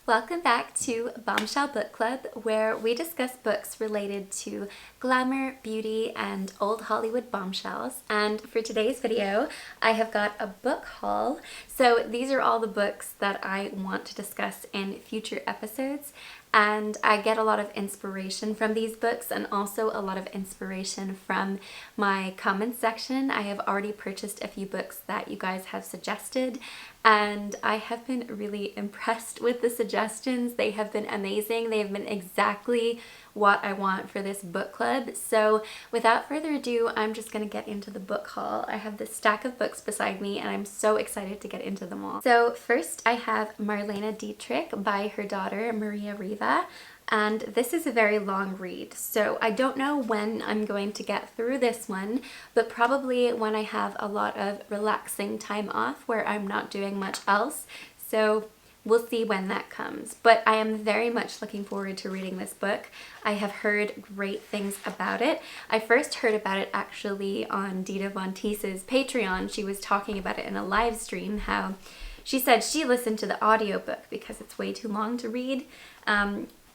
Welcome back to Bombshell Book Club, where we discuss books related to glamour, beauty, and old Hollywood bombshells. And for today's video, I have got a book haul. So these are all the books that I want to discuss in future episodes. And I get a lot of inspiration from these books and also a lot of inspiration from my comments section. I have already purchased a few books that you guys have suggested, and I have been really impressed with the suggestions. They have been amazing. They have been exactly what I want for this book club. So without further ado, I'm just gonna get into the book haul. I have this stack of books beside me and I'm so excited to get into them all. So first I have Marlene Dietrich by her daughter Maria Riva. And this is a very long read, so I don't know when I'm going to get through this one, but probably when I have a lot of relaxing time off where I'm not doing much else. So we'll see when that comes. But I am very much looking forward to reading this book. I have heard great things about it. I first heard about it actually on Dita Von Teese's Patreon. She was talking about it in a live stream, how she said she listened to the audiobook because it's way too long to read.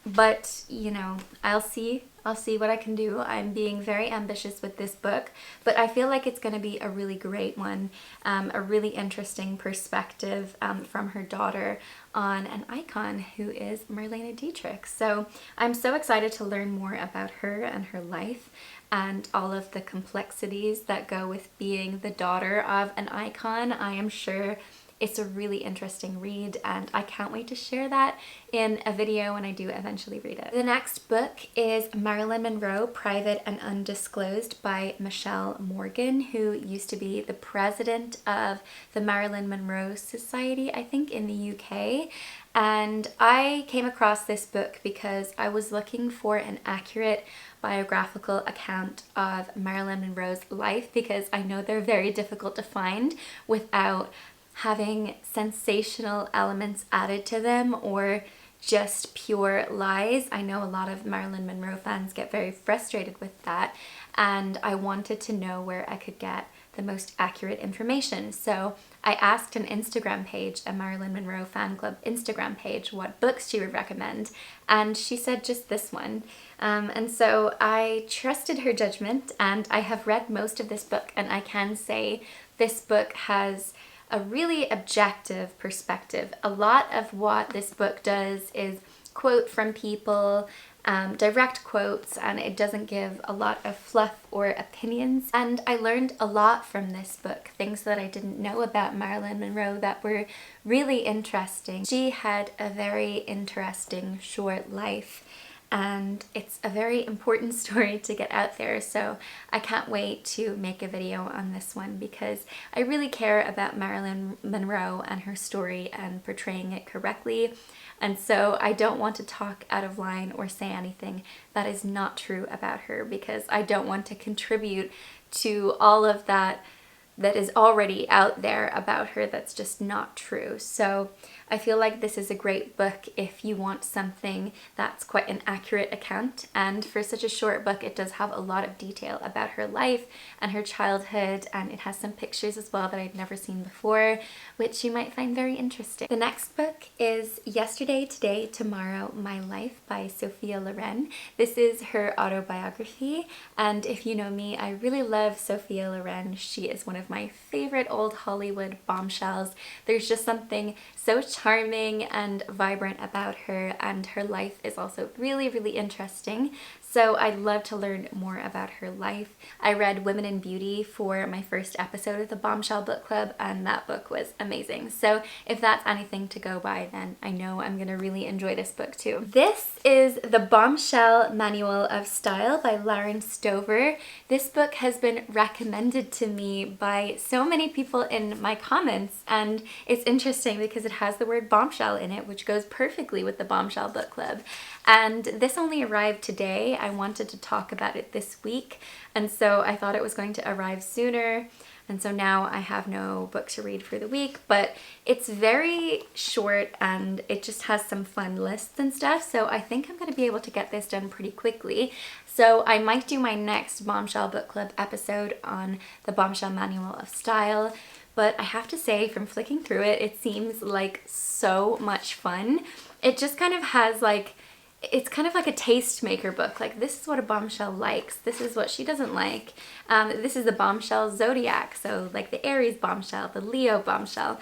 But, you know, I'll see what I can do. I'm being very ambitious with this book, but I feel like it's going to be a really great one, a really interesting perspective from her daughter on an icon who is Marlene Dietrich. So I'm so excited to learn more about her and her life and all of the complexities that go with being the daughter of an icon. I am sure it's a really interesting read and I can't wait to share that in a video when I do eventually read it. The next book is Marilyn Monroe, Private and Undisclosed by Michelle Morgan, who used to be the president of the Marilyn Monroe Society, I think, in the UK. And I came across this book because I was looking for an accurate biographical account of Marilyn Monroe's life, because I know they're very difficult to find without having sensational elements added to them or just pure lies. I know a lot of Marilyn Monroe fans get very frustrated with that, and I wanted to know where I could get the most accurate information. So I asked an Instagram page, a Marilyn Monroe fan club Instagram page, what books she would recommend, and she said just this one. And so I trusted her judgment, and I have read most of this book, and I can say this book has a really objective perspective. A lot of what this book does is quote from people, direct quotes, and it doesn't give a lot of fluff or opinions. And I learned a lot from this book, things that I didn't know about Marilyn Monroe that were really interesting. She had a very interesting short life, and it's a very important story to get out there, so I can't wait to make a video on this one because I really care about Marilyn Monroe and her story and portraying it correctly, and so I don't want to talk out of line or say anything that is not true about her, because I don't want to contribute to all of that is already out there about her that's just not true. So I feel like this is a great book if you want something that's quite an accurate account, and for such a short book it does have a lot of detail about her life and her childhood, and it has some pictures as well that I've never seen before, which you might find very interesting. The next book is Yesterday, Today, Tomorrow, My Life by Sophia Loren. This is her autobiography, and if you know me, I really love Sophia Loren. She is one of my favorite old Hollywood bombshells. There's just something so charming and vibrant about her, and her life is also really, really interesting. So I'd love to learn more about her life. I read Women in Beauty for my first episode of the Bombshell Book Club, and that book was amazing. So if that's anything to go by, then I know I'm gonna really enjoy this book too. This is The Bombshell Manual of Style by Lauren Stover. This book has been recommended to me by so many people in my comments, and it's interesting because it has the word bombshell in it, which goes perfectly with the Bombshell Book Club. And this only arrived today. I wanted to talk about it this week, and so I thought it was going to arrive sooner. And so now I have no book to read for the week, but it's very short and it just has some fun lists and stuff. So I think I'm going to be able to get this done pretty quickly. So I might do my next Bombshell Book Club episode on the Bombshell Manual of Style. But I have to say, from flicking through it, it seems like so much fun. It just kind of has like, it's kind of like a tastemaker book. Like, this is what a bombshell likes. This is what she doesn't like. This is the bombshell zodiac. So like the Aries bombshell, the Leo bombshell.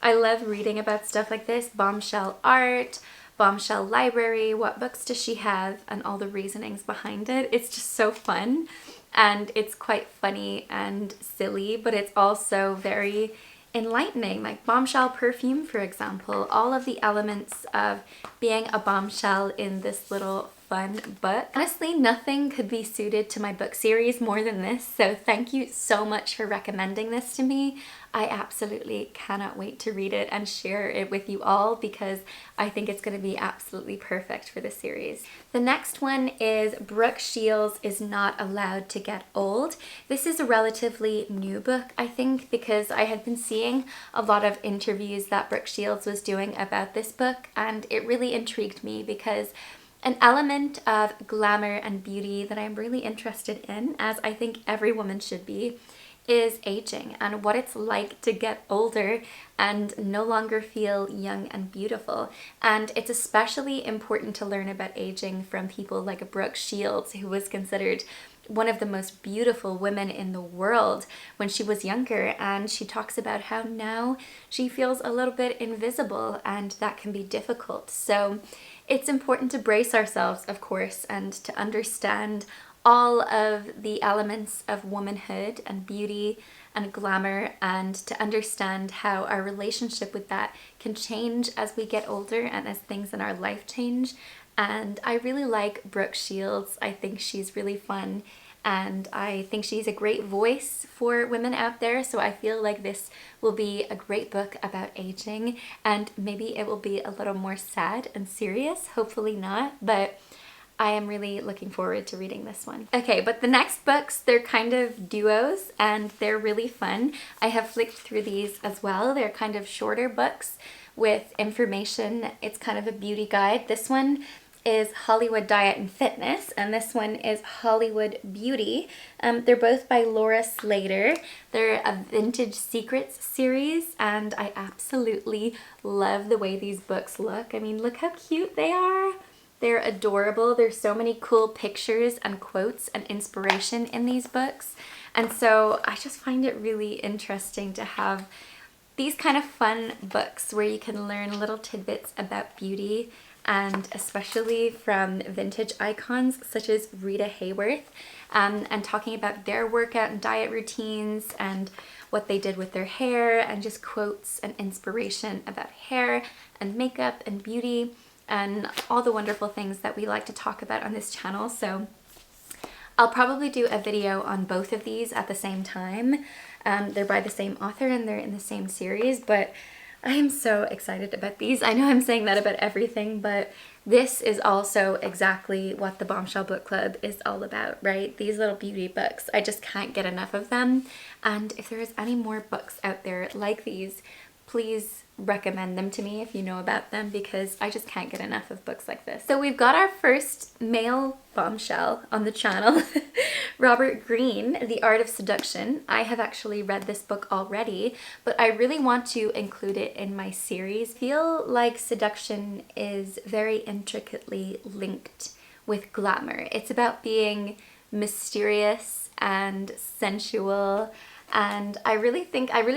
I love reading about stuff like this. Bombshell art, bombshell library, what books does she have, and all the reasonings behind it. It's just so fun, and it's quite funny and silly, but it's also very enlightening. Like bombshell perfume, for example, all of the elements of being a bombshell in this little fun book. Honestly, nothing could be suited to my book series more than this, so thank you so much for recommending this to me. I absolutely cannot wait to read it and share it with you all because I think it's going to be absolutely perfect for this series. The next one is Brooke Shields Is Not Allowed to Get Old. This is a relatively new book, I think, because I had been seeing a lot of interviews that Brooke Shields was doing about this book, and it really intrigued me because an element of glamour and beauty that I'm really interested in, as I think every woman should be, is aging and what it's like to get older and no longer feel young and beautiful. And it's especially important to learn about aging from people like Brooke Shields, who was considered one of the most beautiful women in the world when she was younger, and she talks about how now she feels a little bit invisible, and that can be difficult. So it's important to brace ourselves, of course, and to understand all of the elements of womanhood and beauty and glamour, and to understand how our relationship with that can change as we get older and as things in our life change. And I really like Brooke Shields. I think she's really fun, and I think she's a great voice for women out there. So I feel like this will be a great book about aging, and maybe it will be a little more sad and serious, hopefully not, but I am really looking forward to reading this one. Okay, but the next books, they're kind of duos and they're really fun. I have flicked through these as well. They're kind of shorter books with information. It's kind of a beauty guide. This one is Hollywood Diet and Fitness, and this one is Hollywood Beauty. They're both by Laura Slater. They're a vintage secrets series, and I absolutely love the way these books look. I mean, look how cute they are. They're adorable. There's so many cool pictures and quotes and inspiration in these books. And so I just find it really interesting to have these kind of fun books where you can learn little tidbits about beauty, and especially from vintage icons such as Rita Hayworth, and talking about their workout and diet routines and what they did with their hair, and just quotes and inspiration about hair and makeup and beauty and all the wonderful things that we like to talk about on this channel. So I'll probably do a video on both of these at the same time. They're by the same author and they're in the same series, but I am so excited about these. I know I'm saying that about everything, but this is also exactly what the Bombshell Book Club is all about, right? These little beauty books. I just can't get enough of them. And if there is any more books out there like these, please recommend them to me if you know about them, because I just can't get enough of books like this. So we've got our first male bombshell on the channel, Robert Greene, The Art of Seduction. I have actually read this book already, but I really want to include it in my series. I feel like seduction is very intricately linked with glamour. It's about being mysterious and sensual, and I really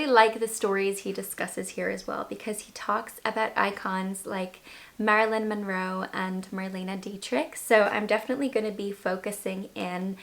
like the stories he discusses here as well, because he talks about icons like Marilyn Monroe and Marlene Dietrich. So I'm definitely going to be focusing in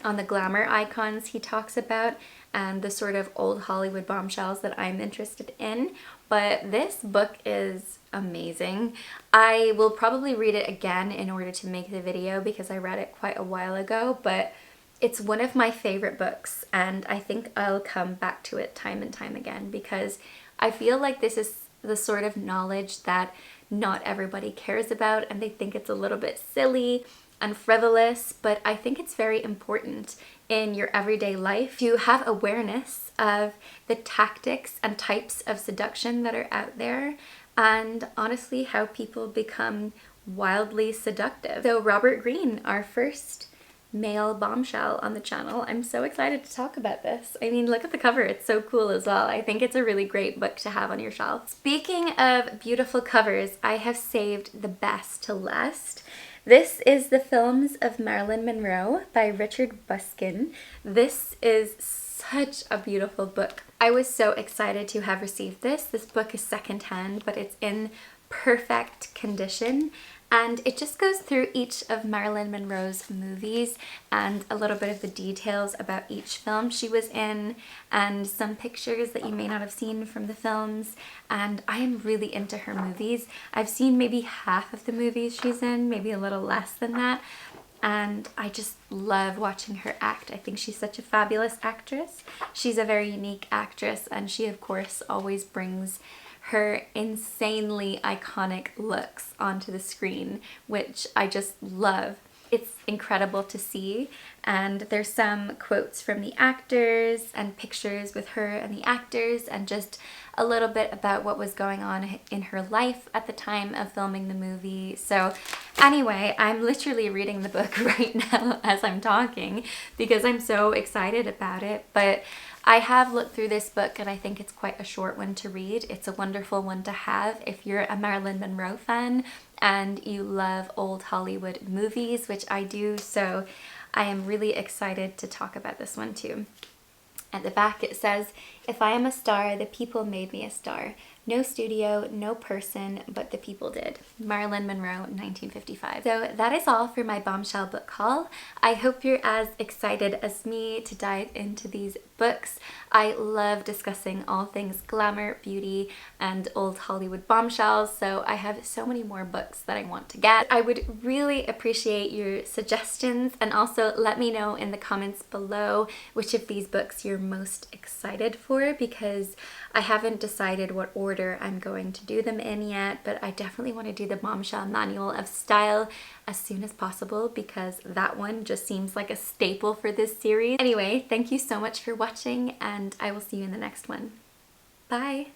on the glamour icons he talks about and the sort of old Hollywood bombshells that I'm interested in. But this book is amazing. I will probably read it again in order to make the video because I read it quite a while ago, but it's one of my favorite books, and I think I'll come back to it time and time again, because I feel like this is the sort of knowledge that not everybody cares about, and they think it's a little bit silly and frivolous, but I think it's very important in your everyday life to have awareness of the tactics and types of seduction that are out there, and honestly how people become wildly seductive. So Robert Greene, our first male bombshell on the channel. I'm so excited to talk about this. I mean, look at the cover, it's so cool as well. I think it's a really great book to have on your shelf. Speaking of beautiful covers, I have saved the best to last. This is The Films of Marilyn Monroe by Richard Buskin. This is such a beautiful book. I was so excited to have received this. This book is secondhand, but it's in perfect condition. And it just goes through each of Marilyn Monroe's movies and a little bit of the details about each film she was in and some pictures that you may not have seen from the films. And I am really into her movies. I've seen maybe half of the movies she's in, maybe a little less than that. And I just love watching her act. I think she's such a fabulous actress. She's a very unique actress, and she of course always brings her insanely iconic looks onto the screen, which I just love. It's incredible to see, and there's some quotes from the actors and pictures with her and the actors and just a little bit about what was going on in her life at the time of filming the movie. So anyway, I'm literally reading the book right now as I'm talking because I'm so excited about it, but I have looked through this book and I think it's quite a short one to read. It's a wonderful one to have if you're a Marilyn Monroe fan and you love old Hollywood movies, which I do, so I am really excited to talk about this one too. At the back it says, "If I am a star, the people made me a star. No studio, no person, but the people did." Marilyn Monroe, 1955. So that is all for my Bombshell book haul. I hope you're as excited as me to dive into these books. I love discussing all things glamour, beauty, and old Hollywood bombshells, so I have so many more books that I want to get. I would really appreciate your suggestions, and also let me know in the comments below which of these books you're most excited for, because I haven't decided what order I'm going to do them in yet, but I definitely want to do the Bombshell Manual of Style as soon as possible because that one just seems like a staple for this series. Anyway, thank you so much for watching, and I will see you in the next one. Bye!